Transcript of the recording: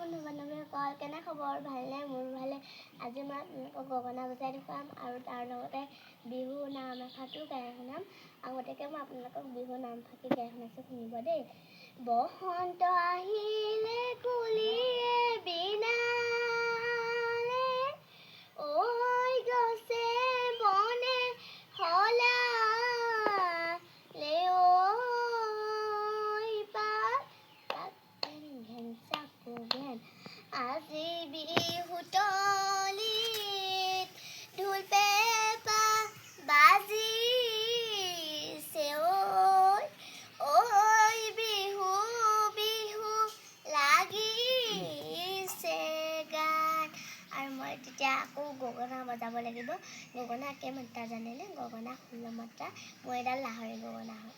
বন্ধু বান্ধৱীসকল কেনে খবৰ ভালনে মোৰ ভালে আজি মই আপোনালোকক গগনা বজাই দেখুৱাম আৰু তাৰ লগতে বিহু নাম এফাঁকো গাই শুনাম আগতীয়াকৈ মই আপোনালোকক বিহু নাম ফাঁকি গাই শুনাইছোঁ শুনিব দেই বসন্ত আহিলে কুলিয়ে বিনালে ঐ গছে বনে সলালে ঐ পাত ঘেনচা ঘেন আজি বিহুতলিত ঢোল পেঁপা বাজিছে ঐ বিহু বিহু লাগিছে গান আৰু মই তেতিয়া আকৌ গগনা বজাব লাগিব গগনা কেইমাত্ৰা জানেনে গগনা 16 মাত্ৰা মই এডাল লাহৰী গগনা হয়